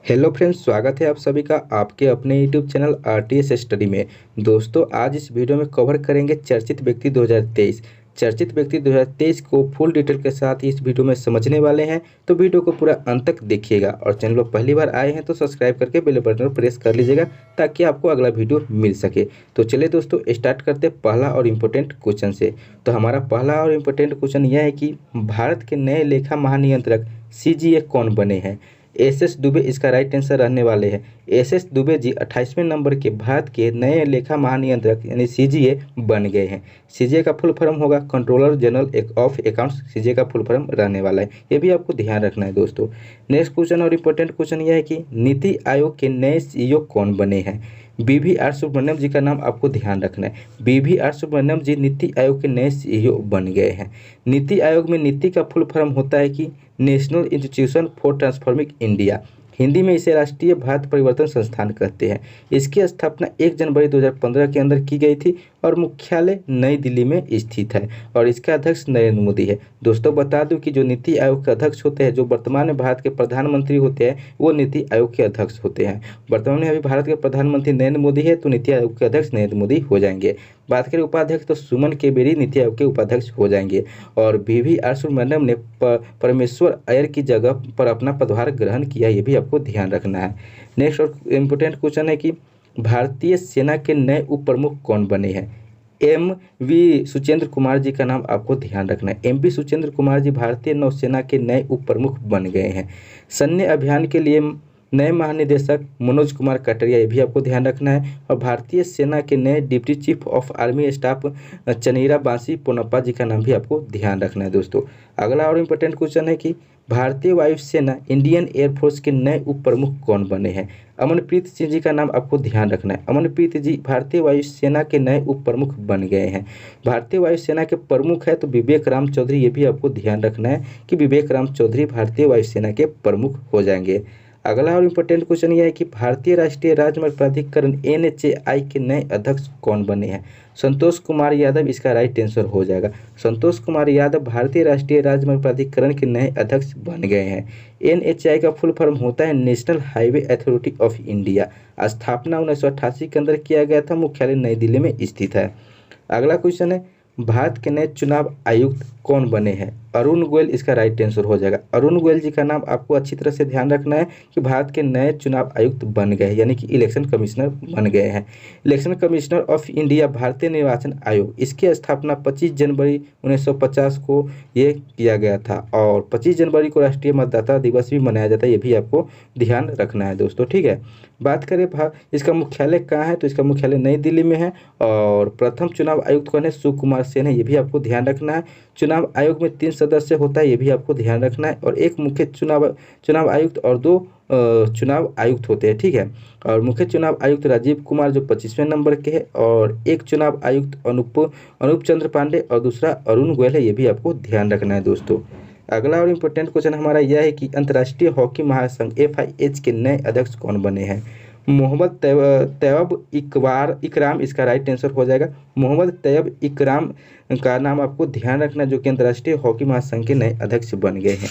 Hello friends, स्वागत है आप सभी का आपके अपने यूट्यूब चैनल आरटीएस स्टडी में। दोस्तों, आज इस वीडियो में कवर करेंगे चर्चित व्यक्ति 2023। चर्चित व्यक्ति 2023 को फुल डिटेल के साथ इस वीडियो में समझने वाले हैं, तो वीडियो को पूरा अंत तक देखिएगा। और चैनल पर पहली बार आए हैं तो सब्सक्राइब करके बेल बटन पर प्रेस कर लीजिएगा ताकि आपको अगला वीडियो मिल सके। तो चलिए दोस्तों, स्टार्ट करते पहला और इम्पोर्टेंट क्वेश्चन से। तो हमारा पहला और इम्पोर्टेंट क्वेश्चन यह है कि भारत के नए लेखा महानियंत्रक सीजीए कौन बने हैं। एस दुबे इसका राइट आंसर रहने वाले हैं। एस दुबे जी 28वें नंबर के भारत के नए लेखा महानियंत्रक यानी सीजीए बन गए हैं। सीजीए का फुल फॉर्म होगा controller general of accounts. CGA का फुल फॉर्म रहने वाला है, ये भी आपको ध्यान रखना है दोस्तों। नेक्स्ट क्वेश्चन और इम्पोर्टेंट क्वेश्चन यह है कि नीति आयोग के नए सीईओ कौन बने हैं। BVR सुब्रमण्यम जी का नाम आपको ध्यान रखना है। BVR सुब्रमण्यम जी नीति आयोग के नए सीईओ बन गए हैं। नीति आयोग में नीति का फुल फॉर्म होता है कि national institution for transforming India. Hindi में इसे राष्ट्रीय भारत परिवर्तन संस्थान कहते हैं। इसकी स्थापना 1 जनवरी 2015 के अंदर की गई थी और मुख्यालय नई दिल्ली में स्थित है और इसका अध्यक्ष नरेंद्र मोदी है। दोस्तों, बता दूं कि जो नीति आयोग के अध्यक्ष होते हैं, जो वर्तमान में भारत के प्रधानमंत्री होते हैं, वो नीति आयोग के अध्यक्ष होते हैं। वर्तमान में अभी भारत के प्रधानमंत्री नरेंद्र मोदी है, तो नीति आयोग के अध्यक्ष नरेंद्र मोदी हो जाएंगे। बात करें उपाध्यक्ष, तो सुमन केबेरी नीति आयोग के उपाध्यक्ष हो जाएंगे। और BVR सुब्रमण्यम ने परमेश्वर अय्यर की जगह पर अपना पदभार ग्रहण किया, ये भी आपको ध्यान रखना है। नेक्स्ट और इम्पोर्टेंट क्वेश्चन है कि भारतीय सेना के नए उप प्रमुख कौन बने हैं। MV सुचेंद्र कुमार जी का नाम आपको ध्यान रखना है। MV सुचेंद्र कुमार जी भारतीय नौसेना के नए उप प्रमुख बन गए हैं। सैन्य अभियान के लिए नए महानिदेशक मनोज कुमार कटरिया, ये भी आपको ध्यान रखना है। और भारतीय सेना के नए deputy chief of army staff Chaneera Bansi Ponnappa ji का नाम भी आपको ध्यान रखना है दोस्तों। अगला और इम्पोर्टेंट क्वेश्चन है कि भारतीय वायुसेना इंडियन एयरफोर्स के नए उप प्रमुख कौन बने हैं। अमनप्रीत सिंह जी का नाम आपको ध्यान रखना है। अमनप्रीत जी भारतीय वायुसेना के नए उप प्रमुख बन गए हैं। भारतीय वायुसेना के प्रमुख है तो विवेक राम चौधरी, ये भी आपको ध्यान रखना है कि विवेक राम चौधरी भारतीय वायुसेना के प्रमुख हो जाएंगे। अगला और इम्पोर्टेंट क्वेश्चन यह है कि भारतीय राष्ट्रीय राजमार्ग प्राधिकरण NHAI के नए अध्यक्ष कौन बने हैं। संतोष कुमार यादव इसका राइट आंसर हो जाएगा। संतोष कुमार यादव भारतीय राष्ट्रीय राजमार्ग प्राधिकरण के नए अध्यक्ष बन गए हैं। NHAI का फुल फॉर्म होता है national highway authority of India. स्थापना 1988 के अंदर किया गया था, मुख्यालय नई दिल्ली में स्थित है। अगला क्वेश्चन है भारत के नए चुनाव आयुक्त कौन बने हैं। अरुण गोयल इसका राइट आंसर हो जाएगा। अरुण गोयल जी का नाम आपको अच्छी तरह से ध्यान रखना है कि भारत के नए चुनाव आयुक्त बन गए हैं, यानी कि इलेक्शन कमिश्नर बन गए हैं। इलेक्शन कमिश्नर ऑफ इंडिया भारतीय निर्वाचन आयोग, इसकी स्थापना 25 जनवरी 1950 को ये किया गया था और 25 जनवरी को राष्ट्रीय मतदाता दिवस भी मनाया जाता है, ये भी आपको ध्यान रखना है दोस्तों। ठीक है, बात करें इसका मुख्यालय कहाँ है, तो इसका मुख्यालय नई दिल्ली में है। और प्रथम चुनाव आयुक्त कौन है, सुकुमार सेन है, ये भी आपको ध्यान रखना है। चुनाव आयोग में 3 सदस्य होता है, ये भी आपको ध्यान रखना है। और एक मुख्य चुनाव आयुक्त और 2 चुनाव आयुक्त होते हैं। ठीक है, और मुख्य चुनाव आयुक्त राजीव कुमार जो 25वें नंबर के हैं, और एक चुनाव आयुक्त अनूप चंद्र पांडे और दूसरा अरुण गोयल है, ये भी आपको ध्यान रखना है दोस्तों। अगला और इम्पोर्टेंट क्वेश्चन हमारा यह है कि अंतर्राष्ट्रीय हॉकी महासंघ FIH के नए अध्यक्ष कौन बने हैं। मोहम्मद तैयब इकराम इसका राइट आंसर हो जाएगा। मोहम्मद तैयब इकराम का नाम आपको ध्यान रखना, जो कि अंतर्राष्ट्रीय हॉकी महासंघ के नए अध्यक्ष बन गए हैं।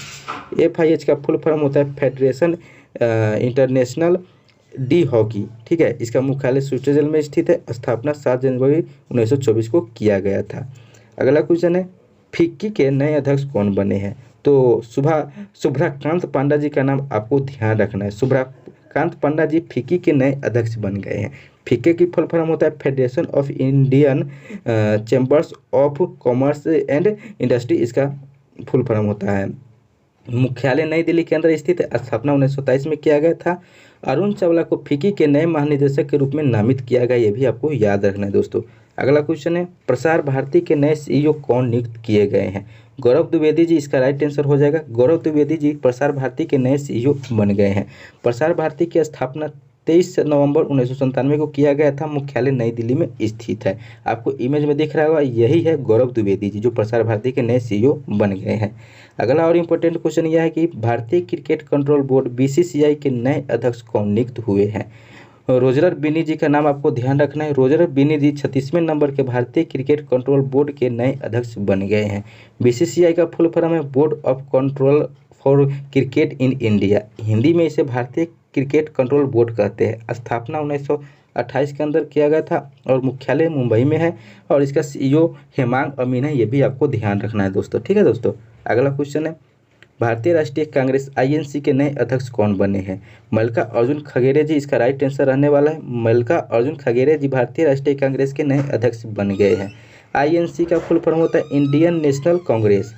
FIH का फुल फॉर्म होता है फेडरेशन इंटरनेशनल डी हॉकी। ठीक है, इसका मुख्यालय स्विट्जरलैंड में स्थित है। स्थापना 7 जनवरी 1924 को किया गया था। अगला क्वेश्चन है फिक्की के नए अध्यक्ष कौन बने हैं। तो शुभ्राकांत पांडा जी का नाम आपको ध्यान रखना है। शुभ्राकांत पांडा जी फिक्की के नए अध्यक्ष बन गए हैं। फिक्की की फुल फॉर्म होता है federation of Indian chambers of commerce and industry, इसका फुल फॉर्म होता है। मुख्यालय नई दिल्ली के अंदर स्थित है। स्थापना 1927 में किया गया था। अरुण चावला को फिक्की के नए महानिदेशक के रूप में नामित किया गया, ये भी आपको याद रखना है दोस्तों। अगला क्वेश्चन है प्रसार भारती के नए CEO कौन नियुक्त किए गए हैं। गौरव द्विवेदी जी इसका राइट आंसर हो जाएगा। गौरव द्विवेदी जी प्रसार भारती के नए CEO बन गए हैं। प्रसार भारती की स्थापना 23 नवंबर 1997 को किया गया था। मुख्यालय नई दिल्ली में स्थित है। आपको इमेज में दिख रहा होगा, यही है गौरव द्विवेदी जी जो प्रसार भारती के नए CEO बन गए हैं। अगला और इम्पोर्टेंट क्वेश्चन यह है कि भारतीय क्रिकेट कंट्रोल बोर्ड BCCI के नए अध्यक्ष कौन नियुक्त हुए हैं। रोजर बिनी जी का नाम आपको ध्यान रखना है। रोजर बिनी जी 36वें नंबर के भारतीय क्रिकेट कंट्रोल बोर्ड के नए अध्यक्ष बन गए हैं। BCCI का फुल फॉर्म है board of control for cricket in India. Hindi में इसे भारतीय क्रिकेट कंट्रोल बोर्ड कहते हैं। स्थापना 1928 के अंदर किया गया था और मुख्यालय मुंबई में है और इसका सीईओ हेमांग अमीन है। ये भी आपको ध्यान रखना है दोस्तों। ठीक है दोस्तों, अगला क्वेश्चन है, भारतीय राष्ट्रीय कांग्रेस आईएनसी के नए अध्यक्ष कौन बने हैं? मल्लिकार्जुन खड़गे जी इसका राइट आंसर रहने वाला है। मल्लिकार्जुन खड़गे जी भारतीय राष्ट्रीय कांग्रेस के नए अध्यक्ष बन गए हैं। आईएनसी का फुल फॉर्म होता है इंडियन नेशनल कांग्रेस।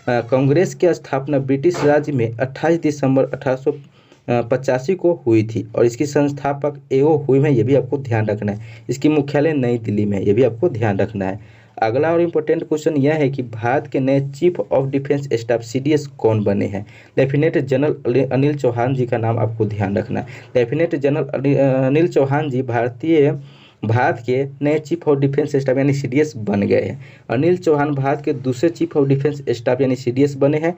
कांग्रेस की स्थापना ब्रिटिश राज्य में 28 दिसंबर 1885 को हुई थी और इसकी संस्थापक एओ हुई है। ये भी आपको ध्यान रखना है। इसकी मुख्यालय नई दिल्ली में है। ये भी आपको ध्यान रखना है। अगला और इम्पोर्टेंट क्वेश्चन यह है कि भारत के नए chief of defence staff CDS कौन बने हैं? लेफ्टिनेंट जनरल अनिल चौहान जी का नाम आपको ध्यान रखना है। लेफ्टिनेंट जनरल अनिल चौहान जी भारत के नए चीफ ऑफ डिफेंस स्टाफ यानी सीडीएस बन गए हैं। अनिल चौहान भारत के दूसरे चीफ ऑफ डिफेंस स्टाफ यानी सीडीएस बने हैं।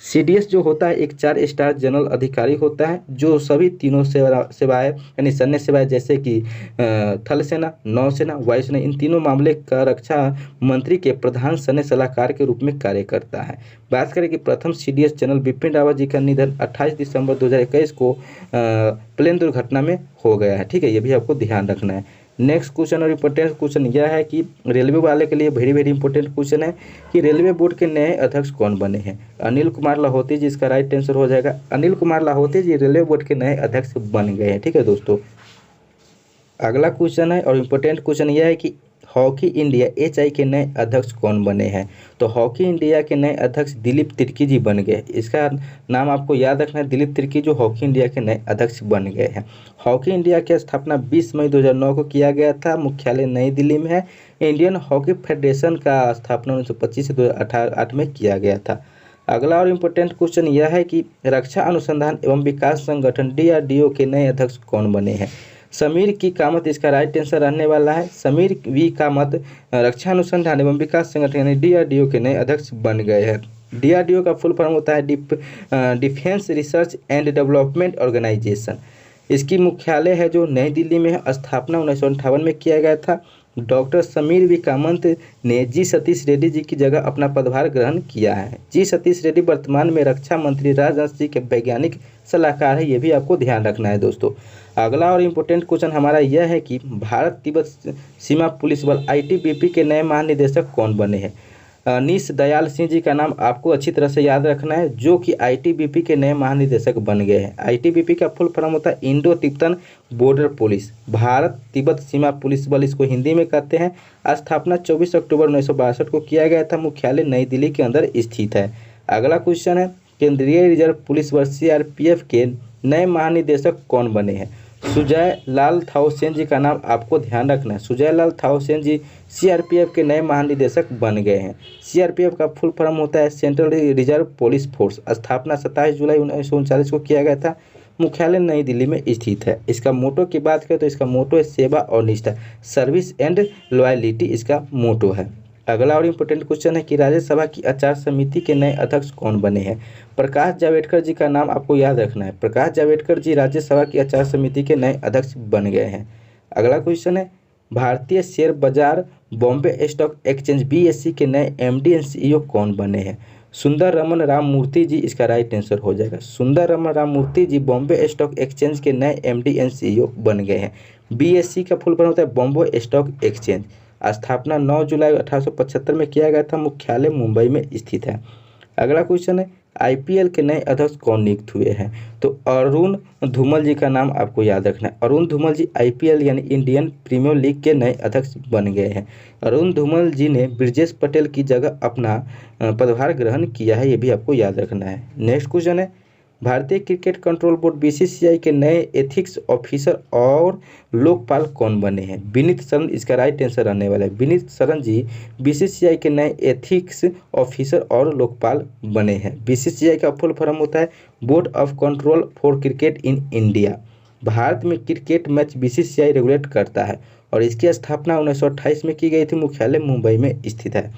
सीडीएस जो होता है एक 4 स्टार जनरल अधिकारी होता है जो सभी तीनों सेवाएं यानी सैन्य सेवाएं जैसे कि थल सेना, नौसेना, वायुसेना, इन तीनों मामले का रक्षा मंत्री के प्रधान सैन्य सलाहकार के रूप में कार्य करता है। बात करें कि प्रथम सीडीएस जनरल बिपिन रावत जी का निधन 28 दिसंबर 2021 को प्लेन दुर्घटना में हो गया है। ठीक है, ये भी आपको ध्यान रखना है। नेक्स्ट क्वेश्चन और इम्पोर्टेंट क्वेश्चन यह है कि रेलवे वाले के लिए वेरी वेरी इंपॉर्टेंट क्वेश्चन है कि रेलवे बोर्ड के नए अध्यक्ष कौन बने हैं? अनिल कुमार लाहौती जी इसका राइट आंसर हो जाएगा। अनिल कुमार लाहौती जी रेलवे बोर्ड के नए अध्यक्ष बन गए हैं। ठीक है दोस्तों, अगला क्वेश्चन है और इम्पोर्टेंट क्वेश्चन यह है कि हॉकी इंडिया एचआई के नए अध्यक्ष कौन बने हैं? तो हॉकी इंडिया के नए अध्यक्ष दिलीप तिर्की जी बन गए। इसका नाम आपको याद रखना है, दिलीप तिर्की जो हॉकी इंडिया के नए अध्यक्ष बन गए हैं। हॉकी इंडिया की स्थापना 20 मई 2009 को किया गया था। मुख्यालय नई दिल्ली में है। इंडियन हॉकी फेडरेशन का स्थापना 1925 से 2008 में किया गया था। अगला और इम्पोर्टेंट क्वेश्चन यह है कि रक्षा अनुसंधान एवं विकास संगठन डीआरडीओ के नए अध्यक्ष कौन बने हैं? समीर की कामत इसका राइट आंसर रहने वाला है। समीर वी कामत रक्षा अनुसंधान एवं विकास संगठन यानी डीआरडीओ के नए अध्यक्ष बन गए हैं। डीआरडीओ का फुल फॉर्म होता है defence research and development organisation. इसकी मुख्यालय है जो नई दिल्ली में है। स्थापना 1958 में किया गया था। डॉक्टर समीर वी कामत ने जी सतीश रेड्डी जी की जगह अपना पदभार ग्रहण किया है। जी सतीश रेड्डी वर्तमान में रक्षा मंत्री राजनाथ सिंह के वैज्ञानिक सलाहकार है। ये भी आपको ध्यान रखना है दोस्तों। अगला और इम्पोर्टेंट क्वेश्चन हमारा यह है कि भारत तिब्बत सीमा पुलिस बल आईटीबीपी के नए महानिदेशक कौन बने हैं? अनीश दयाल सिंह जी का नाम आपको अच्छी तरह से याद रखना है जो कि आईटीबीपी के नए महानिदेशक बन गए हैं। आईटीबीपी का फुल फॉर्म होता है Indo Tibetan border police, Bharat Tibet सीमा पुलिस बल इसको हिंदी में कहते हैं। स्थापना 24 अक्टूबर 1962 को किया गया था। मुख्यालय नई दिल्ली के अंदर स्थित है। अगला क्वेश्चन है केंद्रीय रिजर्व पुलिस बल सीआरपीएफ के नए महानिदेशक कौन बने हैं? सुजय लाल थाउसेन जी का नाम आपको ध्यान रखना है। सुजय लाल थाउसेन जी सीआरपीएफ के नए महानिदेशक बन गए हैं। सीआरपीएफ का फुल फॉर्म होता है सेंट्रल रिजर्व पुलिस फोर्स। स्थापना 27 जुलाई 1939 को किया गया था। मुख्यालय नई दिल्ली में स्थित है। इसका मोटो की बात करें तो इसका मोटो है सेवा और निष्ठा, सर्विस एंड लॉयल्टी इसका मोटो है। अगला और इम्पोर्टेंट क्वेश्चन है कि राज्यसभा की आचार समिति के नए अध्यक्ष कौन बने हैं? प्रकाश जावड़ेकर जी का नाम आपको याद रखना है। प्रकाश जावड़ेकर जी राज्यसभा की आचार समिति के नए अध्यक्ष बन गए हैं। अगला क्वेश्चन है भारतीय शेयर बाजार बॉम्बे स्टॉक एक्सचेंज बीएससी के नए एमडी एंड सीईओ कौन बने हैं? सुंदर रमन राम मूर्ति जी इसका राइट आंसर हो जाएगा। सुंदर रमन राम मूर्ति जी बॉम्बे स्टॉक एक्सचेंज के नए एमडी एंड सीईओ बन गए हैं। बीएससी का फुल फॉर्म होता है बॉम्बे स्टॉक एक्सचेंज। स्थापना 9 जुलाई 1875 में किया गया था। मुख्यालय मुंबई में स्थित है। अगला क्वेश्चन है आईपीएल के नए अध्यक्ष कौन नियुक्त हुए हैं? तो अरुण धूमल जी का नाम आपको याद रखना है। अरुण धूमल जी आईपीएल यानी इंडियन प्रीमियर लीग के नए अध्यक्ष बन गए हैं। अरुण धूमल जी ने ब्रिजेश पटेल की जगह अपना पदभार ग्रहण किया है। ये भी आपको याद रखना है। नेक्स्ट क्वेश्चन है भारतीय क्रिकेट कंट्रोल बोर्ड बीसीसीआई के नए एथिक्स ऑफिसर और लोकपाल कौन बने हैं? विनीत सरन इसका राइट आंसर रहने वाला है। विनीत सरन जी बीसीसीआई के नए एथिक्स ऑफिसर और लोकपाल बने हैं। बीसीसीआई का फुल फॉर्म होता है board of control for cricket in India. Bharat में क्रिकेट मैच बीसीसीआई रेगुलेट करता है और इसकी स्थापना 1928 में की गई थी। मुख्यालय मुंबई में स्थित है।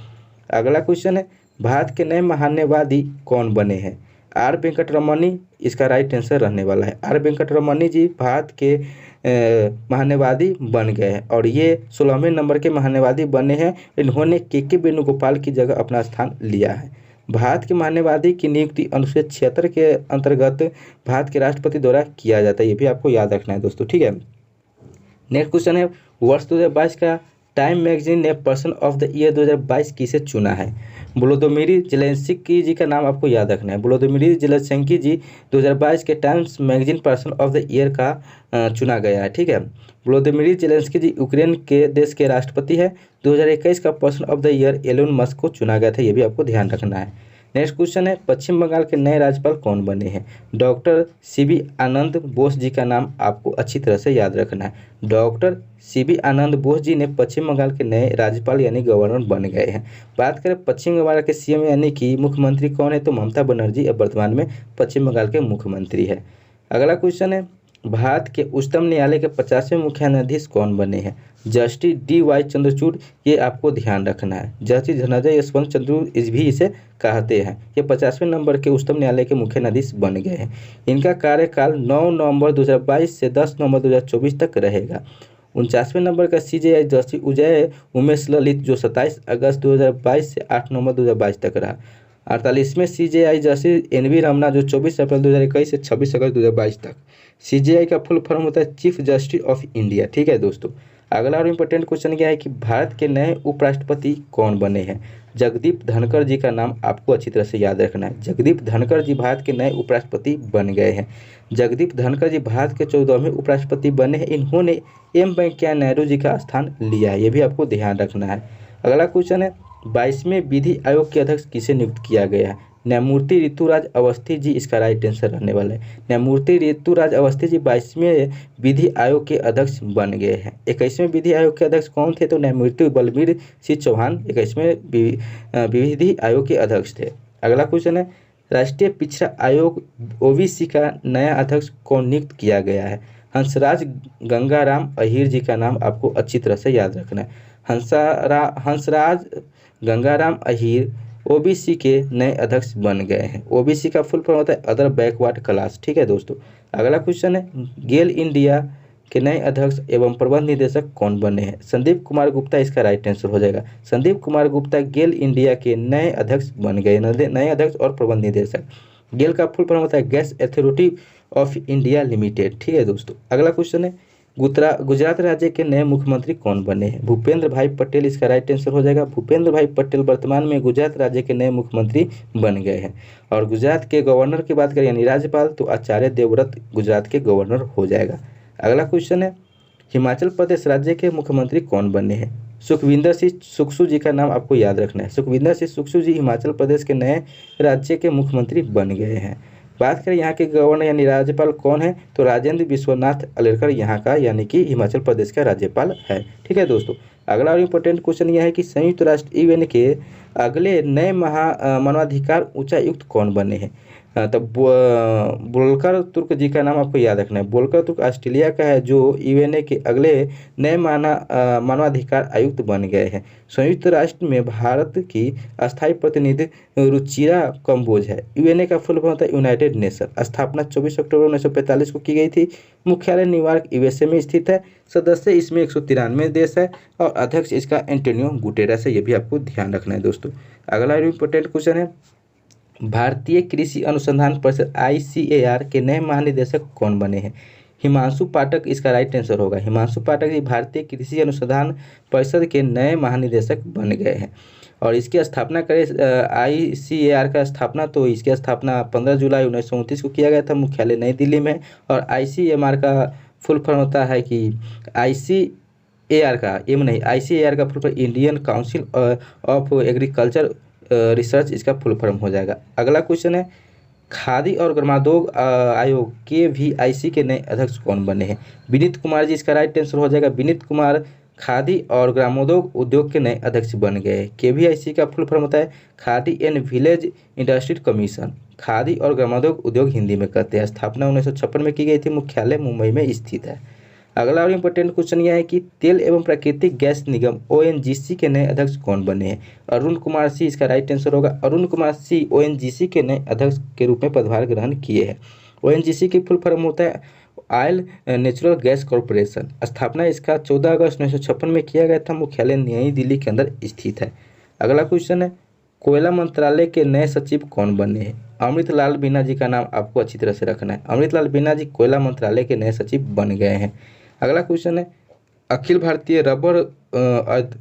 अगला क्वेश्चन है भारत के नए महान्यवादी कौन बने हैं? आर वेंकटरमणी इसका राइट आंसर रहने वाला है। आर वेंकटरमणी जी भारत के महान्यवादी बन गए हैं और ये 16वें नंबर के महान्यवादी बने हैं। इन्होंने के वेणुगोपाल की जगह अपना स्थान लिया है। भारत के मान्यवादी की नियुक्ति अनुच्छेद 76 के अंतर्गत भारत के राष्ट्रपति द्वारा किया जाता है, ये भी आपको याद रखना है दोस्तों, ठीक है। नेक्स्ट क्वेश्चन है, वर्ष 2022 का टाइम मैगजीन ने पर्सन ऑफ द ईयर 2022 किसे चुना है? वोलोदिमीर जेलेंस्की जी का नाम आपको याद रखना है। वोलोदिमीर जेलेंस्की जी 2022 के times magazine person of the year का चुना गया है, ठीक है। वोलोदिमीर जेलेंस्की जी यूक्रेन के देश के राष्ट्रपति है। 2021 का person of the year Elon Musk को चुना गया था, ये भी आपको ध्यान रखना है। नेक्स्ट क्वेश्चन है, पश्चिम बंगाल के नए राज्यपाल कौन बने हैं? डॉक्टर सीबी आनंद बोस जी का नाम आपको अच्छी तरह से याद रखना है। डॉक्टर सीबी आनंद बोस जी ने पश्चिम बंगाल के नए राज्यपाल यानी गवर्नर बन गए हैं। बात करें पश्चिम बंगाल के सीएम यानी कि मुख्यमंत्री कौन है, तो ममता बनर्जी अब वर्तमान में पश्चिम बंगाल के मुख्यमंत्री है। अगला क्वेश्चन है, भारत के उच्चतम न्यायालय के 50वें मुख्य न्यायाधीश कौन बने हैं? जस्टिस DY चंद्रचूड़, ये आपको ध्यान रखना है। जस्टिस धनंजय यशवंत चंद्रचूड़ इस भी इसे कहते हैं। ये 50वें नंबर के उच्चतम न्यायालय के मुख्य न्यायाधीश बन गए हैं। इनका कार्यकाल 9 नवंबर 2022 से 10 नवंबर 2024 तक रहेगा। 49वें नंबर का CJI जस्टिस उजय उमेश ललित, जो 27 अगस्त 2022 से 8 नवंबर 2022 तक रहा। 48वें CJI जस्टिस NV रमना, जो 24 अप्रैल 2021 से 26 अगस्त 2022 तक। CJI का फुल फॉर्म होता है चीफ जस्टिस ऑफ इंडिया, ठीक है दोस्तों। अगला और इम्पोर्टेंट क्वेश्चन क्या है कि भारत के नए उपराष्ट्रपति कौन बने हैं? जगदीप धनखड़ जी का नाम आपको अच्छी तरह से याद रखना है। जगदीप धनखड़ जी भारत के नए उपराष्ट्रपति बन गए हैं। जगदीप धनखड़ जी भारत के 14वें उपराष्ट्रपति बने हैं। इन्होंने एम वेंकैया नायडू जी का स्थान लिया है, ये भी आपको ध्यान रखना है। अगला क्वेश्चन है, 22वें विधि आयोग के अध्यक्ष किसे नियुक्त किया गया है? न्यायमूर्ति ऋतुराज अवस्थी जी इसका राइट आंसर रहने वाला है। न्यायमूर्ति ऋतुराज अवस्थी जी 22वें विधि आयोग के अध्यक्ष बन गए हैं। 21वें विधि आयोग के अध्यक्ष कौन थे? तो न्यायमूर्ति बलबीर सिंह चौहान 21वें विधि आयोग के अध्यक्ष थे। अगला क्वेश्चन है, राष्ट्रीय पिछड़ा आयोग OBC का नया अध्यक्ष कौन नियुक्त किया गया है? हंसराज गंगाराम अहीर जी का नाम आपको अच्छी तरह से याद रखना है। हंसराज गंगाराम अहीर OBC के नए अध्यक्ष बन गए हैं। OBC का फुल फॉर्म होता है अदर बैकवर्ड क्लास, ठीक है दोस्तों। अगला क्वेश्चन है, गेल इंडिया के नए अध्यक्ष एवं प्रबंध निदेशक कौन बने हैं? संदीप कुमार गुप्ता इसका राइट आंसर हो जाएगा। संदीप कुमार गुप्ता गेल इंडिया के नए अध्यक्ष बन गए, नए अध्यक्ष और प्रबंध निदेशक। गेल का फुल फॉर्म होता है gas authority of India limited, ठीक है दोस्तों। अगला क्वेश्चन है, गुजरात राज्य के नए मुख्यमंत्री कौन बने हैं? भूपेंद्र भाई पटेल इसका राइट आंसर हो जाएगा। भूपेंद्र भाई पटेल वर्तमान में गुजरात राज्य के नए मुख्यमंत्री बन गए हैं। और गुजरात के गवर्नर की बात करें यानी राज्यपाल, तो आचार्य देवव्रत गुजरात के गवर्नर हो जाएगा। अगला क्वेश्चन है, हिमाचल प्रदेश राज्य के मुख्यमंत्री कौन बने हैं? सुखविंदर सिंह सुक्खू जी का नाम आपको याद रखना है। सुखविंदर सिंह सुक्खू जी हिमाचल प्रदेश के नए राज्य के मुख्यमंत्री बन गए हैं। बात करें यहाँ के गवर्नर यानी राज्यपाल कौन है, तो राजेंद्र विश्वनाथ अलेरकर यहाँ का यानी कि हिमाचल प्रदेश का राज्यपाल है, ठीक है दोस्तों। अगला और इम्पोर्टेंट क्वेश्चन यह है कि संयुक्त राष्ट्र UN के अगले नए मानवाधिकार उच्चायुक्त कौन बने हैं? तो वोल्कर तुर्क जी का नाम आपको याद रखना है। वोल्कर तुर्क ऑस्ट्रेलिया का है, जो UN के अगले नए मानवाधिकार आयुक्त बन गए हैं। संयुक्त राष्ट्र में भारत की अस्थायी प्रतिनिधि रुचिरा कंबोज है। UN का फुल फॉर्म होता है यूनाइटेड नेशन। स्थापना 24 अक्टूबर 1945 को की गई थी। मुख्यालय न्यूयॉर्क USA में स्थित है। सदस्य इसमें 193 देश है और अध्यक्ष इसका एंटोनियो गुटेरेस है, ये भी आपको ध्यान रखना है दोस्तों। अगला इम्पोर्टेंट क्वेश्चन है, भारतीय कृषि अनुसंधान परिषद ICAR के नए महानिदेशक कौन बने हैं? हिमांशु पाठक इसका राइट आंसर होगा। हिमांशु पाठक जी भारतीय कृषि अनुसंधान परिषद के नए महानिदेशक बन गए हैं। और इसकी स्थापना करें ICAR का स्थापना, तो इसकी स्थापना 15 जुलाई 1929 को किया गया था। मुख्यालय नई दिल्ली में। और ICMR का फुल फॉर्म होता है कि ICAR का full form Indian council of agriculture research इसका फुल फॉर्म हो जाएगा। अगला क्वेश्चन है, खादी और ग्रामोद्योग आयोग KVIC के नए अध्यक्ष कौन बने हैं? विनीत कुमार जी इसका राइट आंसर हो जाएगा। विनीत कुमार खादी और ग्रामोद्योग उद्योग के नए अध्यक्ष बन गए। KVIC का फुल फॉर्म होता है khadi and village industry commission. Khadi और ग्रामोद्योग उद्योग हिंदी में कहते हैं। स्थापना 1956 में की गई थी। मुख्यालय मुंबई में स्थित है। अगला और इम्पोर्टेंट क्वेश्चन यह है कि तेल एवं प्राकृतिक गैस निगम ONGC के नए अध्यक्ष कौन बने हैं? अरुण कुमार सिंह इसका राइट आंसर होगा। अरुण कुमार सिंह ONGC के नए अध्यक्ष के रूप में पदभार ग्रहण किए हैं। ONGC की फुल फॉर्म होता है ऑयल नेचुरल गैस कॉरपोरेशन। स्थापना इसका 14 अगस्त 1956 में किया गया था। मुख्यालय नई दिल्ली के अंदर स्थित है। अगला क्वेश्चन है, कोयला मंत्रालय के नए सचिव कौन बने हैं? अमृतलाल मीना जी का नाम आपको अच्छी तरह से रखना है। अमृतलाल मीना जी कोयला मंत्रालय के नए सचिव बन गए हैं। अगला क्वेश्चन है, अखिल भारतीय रबर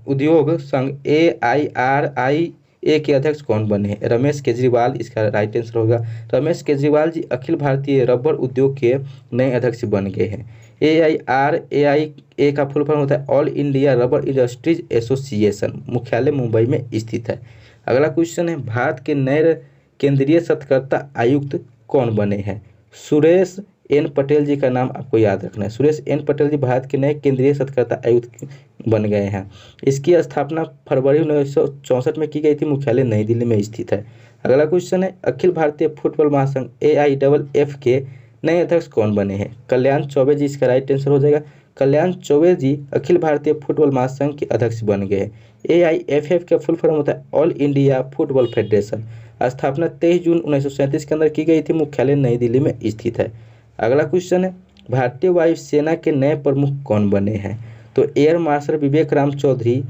उद्योग संघ AIRIA के अध्यक्ष कौन बने हैं? रमेश केजरीवाल इसका राइट आंसर होगा। रमेश केजरीवाल जी अखिल भारतीय रबर उद्योग के नए अध्यक्ष बन गए हैं। AIRAI का फुल फॉर्म होता है all India rubber industries association, मुख्यालय मुंबई में स्थित है। अगला क्वेश्चन है, भारत के नए केंद्रीय सतर्कता आयुक्त कौन बने हैं? सुरेश एन पटेल जी का नाम आपको याद रखना है। सुरेश एन पटेल जी भारत के नए केंद्रीय सतर्कता आयुक्त बन गए हैं। इसकी स्थापना फरवरी 1964 में की गई थी, मुख्यालय नई दिल्ली में स्थित है। अगला क्वेश्चन है, अखिल भारतीय फुटबॉल महासंघ AIFF के नए अध्यक्ष कौन बने हैं? कल्याण चौबे जी इसका राइट आंसर हो जाएगा। कल्याण चौबे जी अखिल भारतीय फुटबॉल महासंघ के अध्यक्ष बन गए हैं। AIFF का फुल फॉर्म होता है ऑल इंडिया फुटबॉल फेडरेशन। स्थापना 23 जून 1937 के अंदर की गई थी, मुख्यालय नई दिल्ली में स्थित है। अगला क्वेश्चन है, भारतीय वायुसेना के नए प्रमुख कौन बने हैं? तो एयर मार्शल विवेक राम चौधरी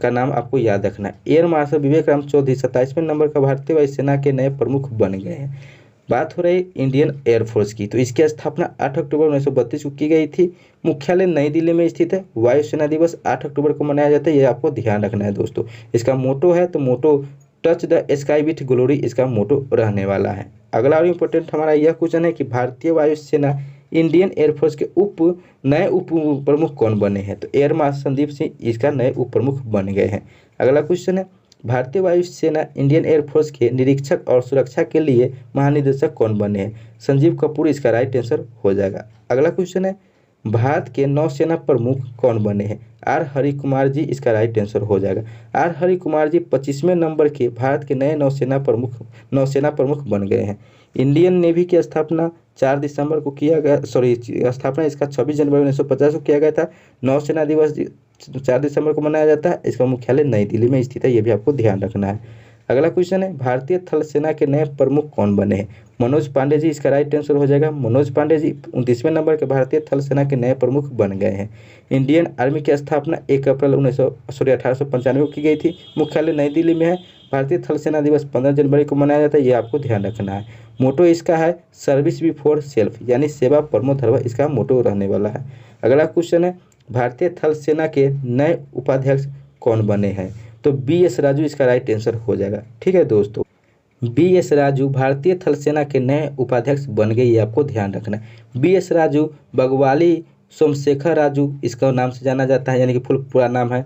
का नाम आपको याद रखना है। एयर मार्शल विवेक राम चौधरी 27वें नंबर का भारतीय वायुसेना के नए प्रमुख बन गए हैं। बात हो रही इंडियन एयरफोर्स की, तो इसकी स्थापना 8 अक्टूबर 1932 को की गई थी, मुख्यालय नई दिल्ली में स्थित है। वायुसेना दिवस 8 अक्टूबर को मनाया जाता है, ये आपको ध्यान रखना है दोस्तों। इसका मोटो है, तो motto touch the sky with glory इसका मोटो रहने वाला है। अगला और इम्पोर्टेंट हमारा यह क्वेश्चन है कि भारतीय वायुसेना इंडियन एयरफोर्स के नए उप प्रमुख कौन बने हैं? तो एयर मार्शल संदीप सिंह इसका नए उप प्रमुख बन गए हैं। अगला क्वेश्चन है, भारतीय वायुसेना इंडियन एयरफोर्स के निरीक्षक और सुरक्षा के लिए महानिदेशक कौन बने हैं? संजीव कपूर इसका राइट आंसर हो जाएगा। अगला क्वेश्चन है, भारत के नौसेना प्रमुख कौन बने हैं? आर हरि कुमार जी इसका राइट आंसर हो जाएगा। आर हरि कुमार जी 25वें नंबर के भारत के नए नौसेना प्रमुख बन गए हैं। इंडियन नेवी की स्थापना 4 दिसंबर को किया गया, स्थापना इसका 26 जनवरी 1950 को किया गया था। नौसेना दिवस 4 दिसंबर को मनाया जाता है। इसका मुख्यालय नई दिल्ली में स्थित है, ये भी आपको ध्यान रखना है। अगला क्वेश्चन है, भारतीय थल सेना के नए प्रमुख कौन बने हैं? मनोज पांडे जी इसका राइट आंसर हो जाएगा। मनोज पांडे जी 29वें नंबर के भारतीय थल सेना के नए प्रमुख बन गए हैं। इंडियन आर्मी की स्थापना 1 अप्रैल 1895 को की गई थी, मुख्यालय नई दिल्ली में है। भारतीय थल सेना दिवस 15 जनवरी को मनाया जाता है, ये आपको ध्यान रखना है। मोटो इसका है सर्विस बिफोर सेल्फ, यानी सेवा परमो धर्म इसका मोटो रहने वाला है। अगला क्वेश्चन है, भारतीय थल सेना के नए उपाध्यक्ष कौन बने हैं? तो BS राजू इसका राइट आंसर हो जाएगा। ठीक है दोस्तों, BS राजू भारतीय थल सेना के नए उपाध्यक्ष बन गए, ये आपको ध्यान रखना है। BS राजू बगवाली सोमशेखर राजू इसका नाम से जाना जाता है, यानी कि फुल पूरा नाम है।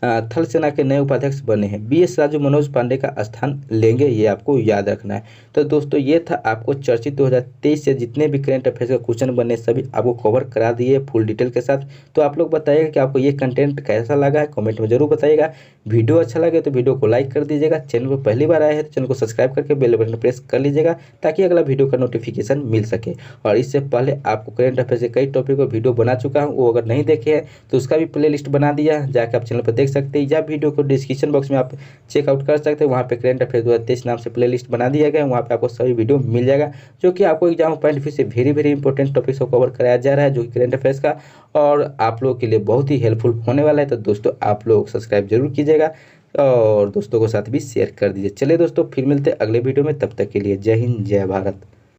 थल सेना के नए उपाध्यक्ष बने हैं। BS राजू मनोज पांडे का स्थान लेंगे, ये आपको याद रखना है। तो दोस्तों ये था आपको चर्चित 2023 से जितने भी करंट अफेयर्स का क्वेश्चन बने सभी आपको कवर करा दिए फुल डिटेल के साथ। तो आप लोग बताइएगा कि आपको ये कंटेंट कैसा लगा है, कमेंट में जरूर बताइएगा। वीडियो अच्छा लगे तो वीडियो को लाइक कर दीजिएगा। चैनल पर पहली बार आए हैं तो चैनल को सब्सक्राइब करके बेल बटन प्रेस कर लीजिएगा, ताकि अगला वीडियो का नोटिफिकेशन मिल सके। और इससे पहले आपको करंट अफेयर से कई टॉपिक पर वीडियो बना चुका हूँ, वो अगर नहीं देखे हैं तो उसका भी प्लेलिस्ट बना दिया, जाकर आप चैनल पर देख सकते हैं, या वीडियो को डिस्क्रिप्शन बॉक्स में आप चेकआउट कर सकते हैं। वहाँ पे करंट अफेयर 2023 नाम से प्लेलिस्ट बना दिया गया है, वहाँ पे आपको सभी वीडियो मिल जाएगा, जो कि आपको एग्जाम पॉइंट ऑफ व्यू से वेरी इंपॉर्टेंट टॉपिक्स को कवर कराया जा रहा है, जो कि करंट अफेयर्स का, और आप लोगों के लिए बहुत ही हेल्पफुल होने वाला है। तो दोस्तों आप लोग सब्सक्राइब जरूर कीजिएगा और दोस्तों के साथ भी शेयर कर दीजिए। चलिए दोस्तों, फिर मिलते हैं अगले वीडियो में, तब तक के लिए जय हिंद जय भारत।